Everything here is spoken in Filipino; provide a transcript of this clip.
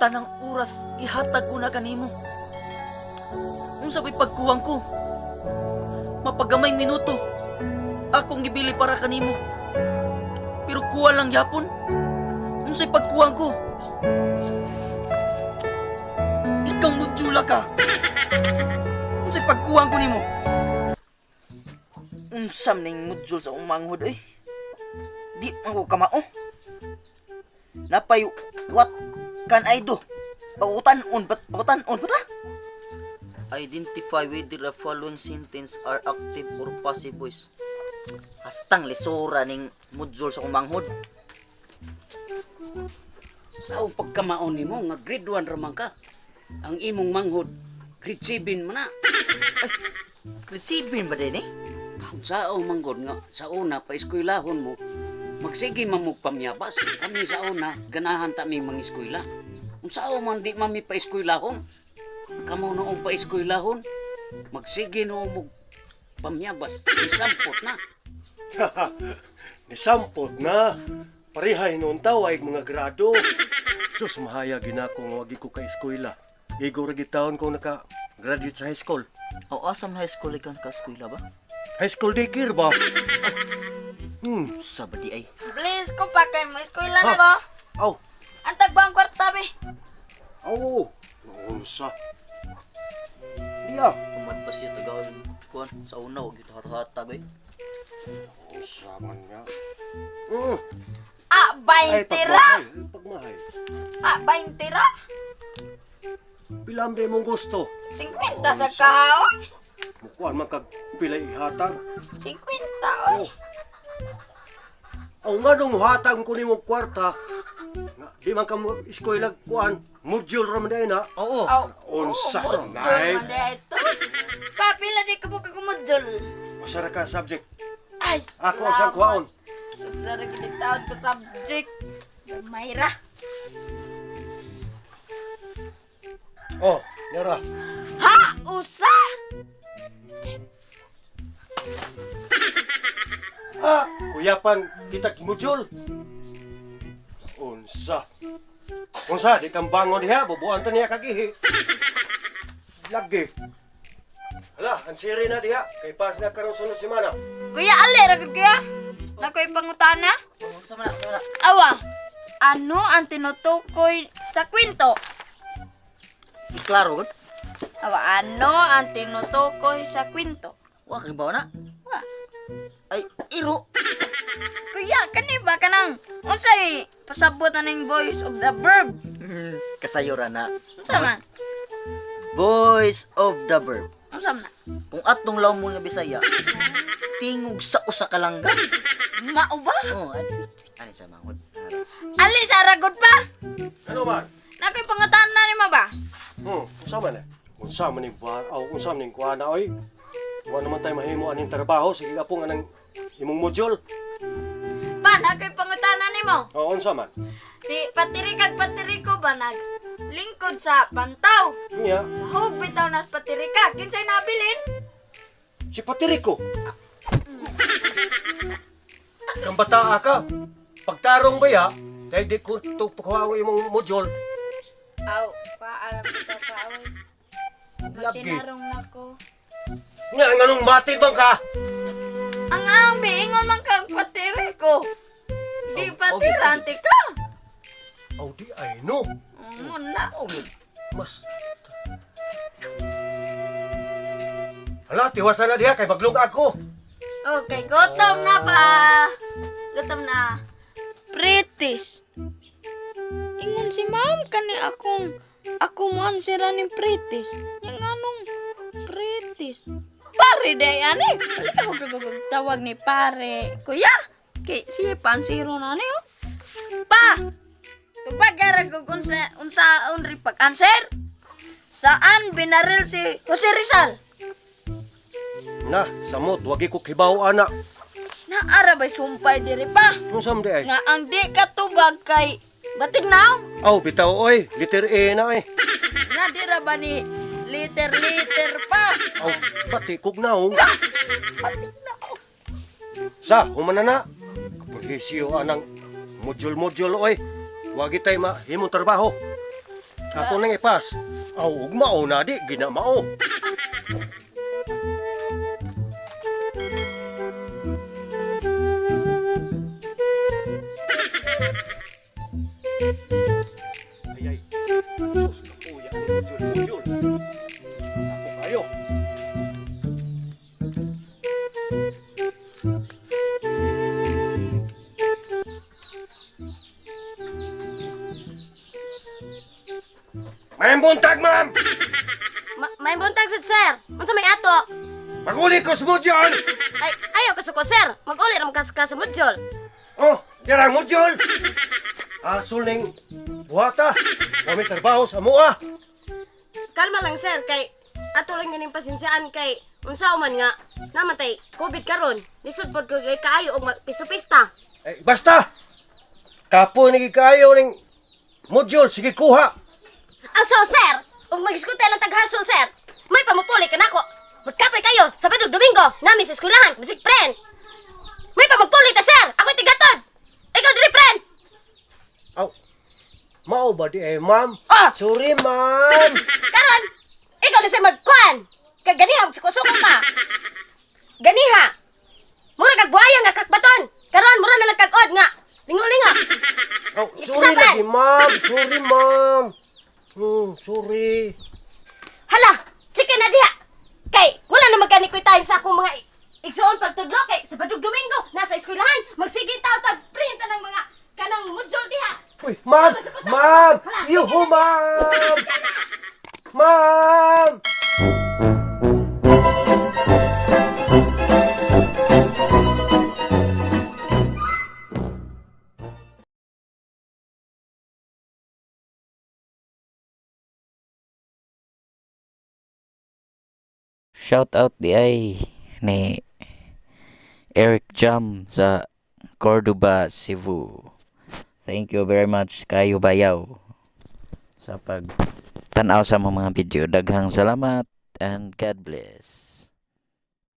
tanang oras ihatag ko na kanimo. Unsa may pagkuwang ko? Mapagamay minuto akong gibili para kanimo. Pero kuha lang yapon. Unsay pagkuwang ko? Ikaw mudjula ka. Unsay pagkuwang ko nimo? Unsam ning mudjul sa umanghod eh. Di ako kamao. Napay what can I do? Pautan-on ba ta? Identify whether the following sentence are active or passive voice. Hastang lisura ning mudjul sa umanghod. Sa pagkamaon nimo nga grade 1 raman ka. Ang imong manghod grade 7 man na. Grade 7 ba din eh? Sa manghod nga sa una pa eskwelahon mo magsige man mo pamyabas. Kami sa una ganahan ta mi mga eskwela. Unsa man di mami pa eskwelahon. Kamo noong pa eskwelahon magsige no mo pamyabas. Isampot na. Nisampot na. Parihay noon tawag mga grado. Sus, mahaya ginako nga wagi ko ka eskwela. Igo ra gitaon ko naka-graduate sa high school. O asam high school ikan ka eskwela ba? High school daycare ba? Sabadi ay. Please ko pa kay mo eskwela na ko. Aw, Antag ba ang kwarta be? aw. Unsa? Diya. Kumat pa siya tagawin kuan sa una og ito hatag eh. Unsa man nga. Ah, 20 ra. Pagmahay. Ah, 20 ra. Pilambe mong gusto. 50 sa kahaon. Mukuan man kag pilay ihatag. 50 oy. Aw nga nung hatag ko nimo kwarta. Nga, di man ka mo eskwela kuan. Module ra man day na. Oo. Aw. Unsa Nay. nay? Pa pila di ka buka kumudjol. Masara ka subject. Ay, Ako ang kuwaon. Sa gid taon ko subject. Mayra. Oh, yara. Ha, usa. Ah, kuyapan kita kimujol. Unsa? Unsa di kang bangon diha, bubuan ta niya kagihi. Lagi. Hala, ang siri na diha, kay pas na karon sunod semana. Kuya ale ra gud kuya. Nakoy pangutana. Sama na. Awa. Ano ang tinutukoy sa kwento? Iklaro gud. Awa, ano ang tinutukoy sa kwento? Wa kay bawa na. Wa. Ay, iro. Kuya, kani ba kanang unsay pasabot na ning voice of the verb? Kasayura na. Unsa man? Voice of the verb. Unsa man? Kung atong law mo nga Bisaya, tingog sa usa ka langga. Mao ba? Oh, ani sa manghod. Ali sa ragod pa. Ano man? Nakoy pangutana nimo ba? Unsa man eh? Unsa man ning buwan, unsa man ning kuana oy? Wa naman tay mahimo aning trabaho, sige apong anang imong module. Pa, nakoy pangutana nimo. Oh, unsa man? Si patiri kag patiriko ba nag lingkod sa pantaw? Niya, Mahog bitaw na patirika. Kinsay nabilin? si Patrico. Kang bata ka. Pagtarong ba ya? Dahil di ko tupukawa imong module. Aw, paalam kita pa away. Lagi. Tinarong nako. Nga, nganong mati bang ka? Ang ambi, ingon man kang patiri ko. Di patirante ka. Oh, di ay no. Muna. Mas. Hala, tiwasan na diha kay maglug ako. Okay, gutom na ba? Gutom na. British. Ingon si ma'am kani ako mo ansira ni British. Yang anong British? Pare day ani. Ako tawag ni pare. Kuya, kay siya pansiro na ni oh. Pa. Tubag gara ko unsa unri pag-answer? Saan binaril si Jose Rizal? Na, samot, wagi ko kibaw ana. Naara ba'y sumpay diri pa? Unsa man di ay? Nga ang di katubag kay batig na Aw, bitaw oy, letter E na eh. nga dira ba ni liter pa? Aw, pati kugnaong. Batig na Sa, humana na. Paghisyo anang module oy. Wagi tay mahimong trabaho. Ako nang ipas. Aw, ug mao na di ginamao. Ay ay. Sus, kapuya ni Mujol. Ako kayo. May buntag, ma'am! May buntag sad sir. Unsa may ato? Maguli ko sa Mujol! Ay ayaw ka suko sir. Mag-uli ra ka sa mudyol. Oh, tirang Mujol! Asol ning buhata. Kami trabaho sa mua. Kalma lang sir kay ato lang yun yung pasensyaan kay unsa man nga namatay COVID karon. Lisod pod ko kay kaayo og pisto-pista. Eh, basta! Kapo nigi kayo ning Mujol. Sige, kuha! So sir, ug mag-iskuta lang taghasol sir. May pamupuli ka nako. Magkapay kayo sa Sabado Domingo nami sa eskwelahan, bisig friend. May pamupuli ta sir. Ako tigatod. Ikaw diri friend. Aw, mao ba di ma'am? Ah! Sorry, ma'am! Karon, ikaw na sa magkuan. Kag ganiha magsuko-suko ka. Ganiha. Mura kag buhaya nga kakbaton. Karon mura na lang kag-od nga. Lingo-lingo. Aw, sorry Saban! lagi, ma'am! Sorry, ma'am! Sorry. Hala, chicken na diha. Kay wala na magkanikoy time sa akong mga igsuon pagtudlo kay sa Badug Domingo nasa eskwelahan magsige taw tag print ng mga kanang modyol diha. Uy, ma'am! Ma'am! Yuhu, ma'am! Ma'am! Shout out di ay ni Eric Jam sa Cordoba, Cebu. Thank you very much kayo bayaw sa pag tanaw sa mga video. Daghang salamat and God bless.